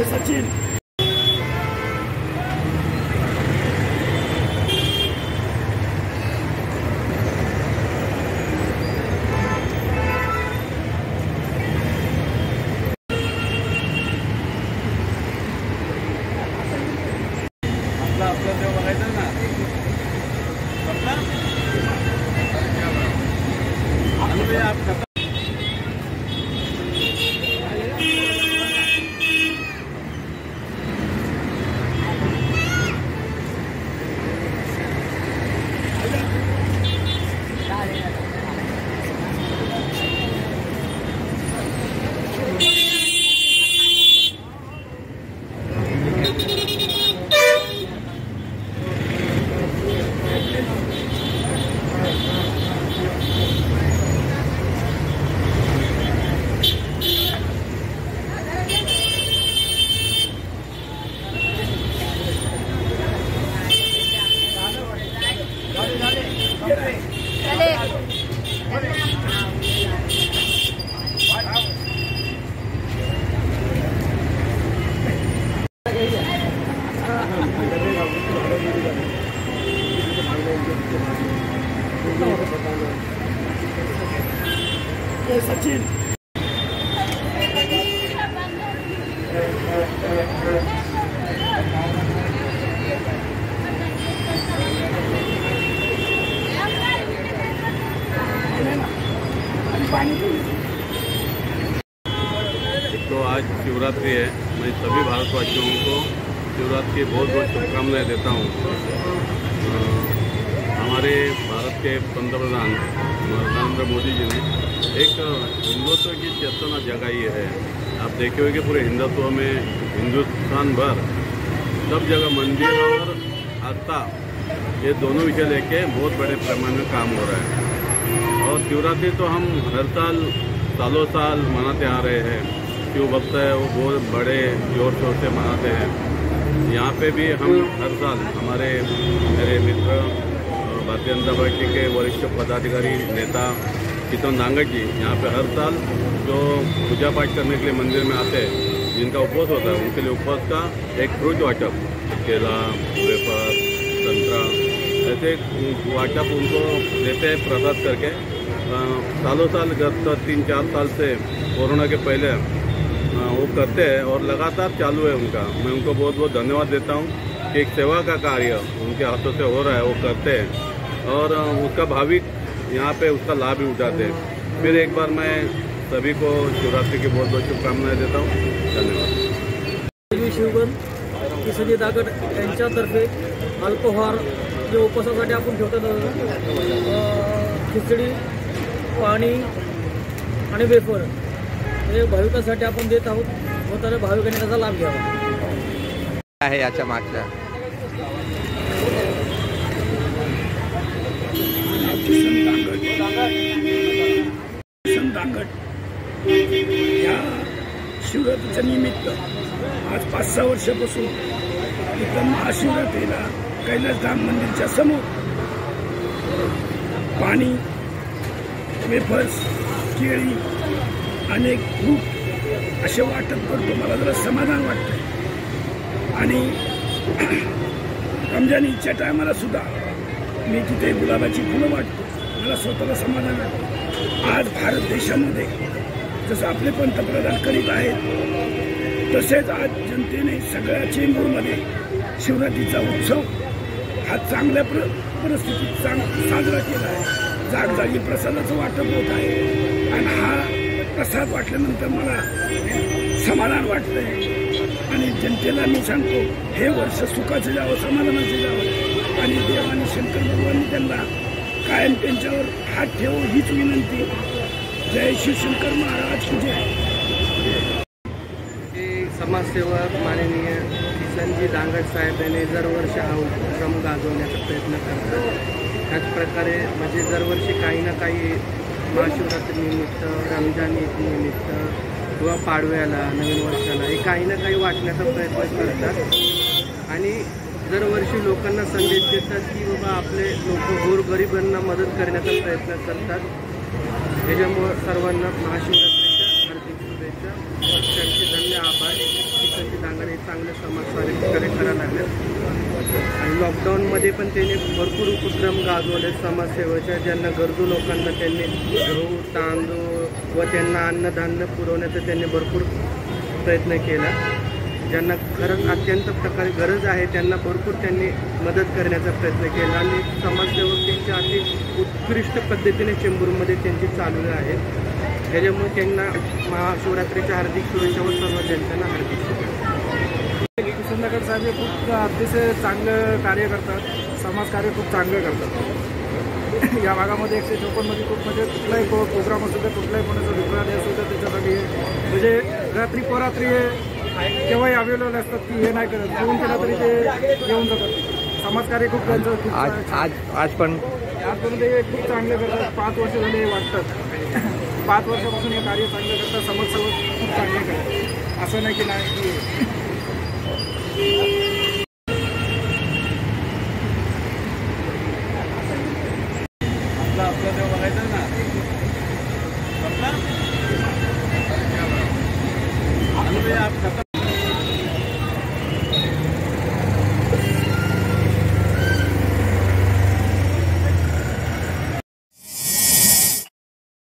सचिन आपलं बघायचं ना आप सचिन तो आज शिवरात्रि है। मैं सभी भारतवासियों को शिवरात्रि की बहुत बहुत शुभकामनाएं देता हूँ। हमारे भारत के पंतप्रधान नरेंद्र मोदी जी ने एक हिंदुत्व की चेतना जगाई है। आप देखे हुए कि पूरे हिंदुत्व में हिंदुस्तान भर सब जगह मंदिर और आस्था ये दोनों विषय लेके बहुत बड़े पैमाने में काम हो रहा है। और शिवरात्रि तो हम हर साल सालों साल मनाते आ रहे हैं। शिव भक्त है वो बहुत बड़े जोर शोर से मनाते हैं। यहाँ पे भी हम हर साल हमारे मेरे मित्र भारतीय जनता पार्टी के वरिष्ठ पदाधिकारी नेता किशन दांगट जी यहाँ पे हर साल जो पूजा पाठ करने के लिए मंदिर में आते हैं, जिनका उपवास होता है, उनके लिए उपवास का एक फ्रूट वाटप, केला, वेफर, संतरा ऐसे वाटप उनको देते हैं प्रसाद करके। सालों साल गत 3-4 साल से कोरोना के पहले वो करते हैं और लगातार चालू है उनका। मैं उनको बहुत बहुत धन्यवाद देता हूँ कि एक सेवा का कार्य उनके हाथों से हो रहा है, वो करते हैं और उसका भाविक यहाँ पे उसका लाभ भी उठाते हैं। फिर एक बार मैं सभी को शिवरात्रि की बहुत बहुत शुभकामनाएं देता हूँ। धन्यवाद। शिवगण किसनजी दागड यांच्यातर्फे अल्पोहार जे उपवासासाठी आपण ठेवतो, खिचडी, पाणी आणि वेफर हे भाविकांसाठी आपण देत आहोत व तर भाविकांनी त्याचा लाभ घ्यावा आहे याच्या मागच्या किशन दांगट या शिवरात्रीच्या निमित्त आज 5-6 वर्षापासून इथं महाशिवरात्रीला कैलासधाम मंदिरच्या समोर पाणी, वेफर्स, केळी, अनेक फ्रूट असे वाटप करतो। मला जरा समाधान वाटतं आणि रमजान ईदच्या टायमाला सुद्धा मी तिथे गुलाबाची फुलं वाटतो, मला स्वतःला समाधान वाटतं। आज भारत देशामध्ये जसं आपले पंतप्रधान करीत आहेत तसेच आज जनतेने सगळ्या चेंबूरमध्ये शिवरात्रीचा उत्सव हा चांगल्या परिस्थितीत साजरा केला आहे। जागजागी प्रसादाचं वाटप होत आहे आणि हा प्रसाद वाटल्यानंतर मला समाधान वाटतंय आणि जनतेला मी सांगतो हे वर्ष सुखाचं जावं, समाधानाचं जावं आणि देव आणि शंकर भगवाननी त्यांना कायम त्यांच्यावर हात ठेवू हीच विनंती। जय शिवशंकर महाराज की जय। समाजसेवक माननीय किसनजी दांगट साहेब यांनी दरवर्षी हा उपक्रम गाजवण्याचा प्रयत्न करतात। त्याचप्रकारे म्हणजे दरवर्षी काही ना काही महाशिवरात्रीनिमित्त, रमजान ईदनिमित्त किंवा पाडव्याला, नवीन वर्षाला हे काही ना काही वाटण्याचा प्रयत्न करतात आणि दरवर्षी लोकांना संदेश देतात की बाबा आपले लोक गोरगरिबांना मदत करण्याचा प्रयत्न करतात. त्याच्यामुळं सर्वांना महाशिवरात्रीच्या हार्दिक शुभेच्छा. त्यांचे धन्य आभार की त्यांची दांगाने चांगले समाजकार्य करायला लागले. आणि लॉकडाऊनमध्ये पण त्यांनी भरपूर उपक्रम गाजवले समाजसेवेच्या. ज्यांना गरजू लोकांना त्यांनी गहू, तांदूळ व त्यांना अन्नधान्य पुरवण्याचा त्यांनी भरपूर प्रयत्न केला. ज्यांना खरंच अत्यंत प्रकारे गरज आहे त्यांना भरपूर त्यांनी मदत करण्याचा प्रयत्न केला आणि समाजसेवक त्यांच्या अति उत्कृष्ट पद्धतीने चेंबूरमध्ये त्यांची चालू आहे. त्याच्यामुळे त्यांना महाशिवरात्रीच्या हार्दिक शुभेच्छा व सर्व जनतेला हार्दिक शुभेच्छा. किसननगर साहेब हे खूप अतिशय चांगलं कार्य करतात, समाजकार्य खूप चांगलं करतात. या भागामध्ये 154मध्ये खूप म्हणजे कुठलाही प्रोग्राम असू द्या, कुठलाही कोणाचं दुकान असू द्या त्याच्यासाठी म्हणजे रात्री परात्री केव्हाही अवेलेबल असतात की हे नाही करत, फोन केला तरी ते येऊन जातात. समाजकार्य खूप त्यांचं आजपर्यंत हे खूप चांगलं करतात. 5 वर्ष झाले वाटतात. 5 वर्षापासून हे कार्य चांगलं करतात. समाजसेवक खूप चांगले करतात, असं नाही की नाही की आपलं ते बघायचं ना.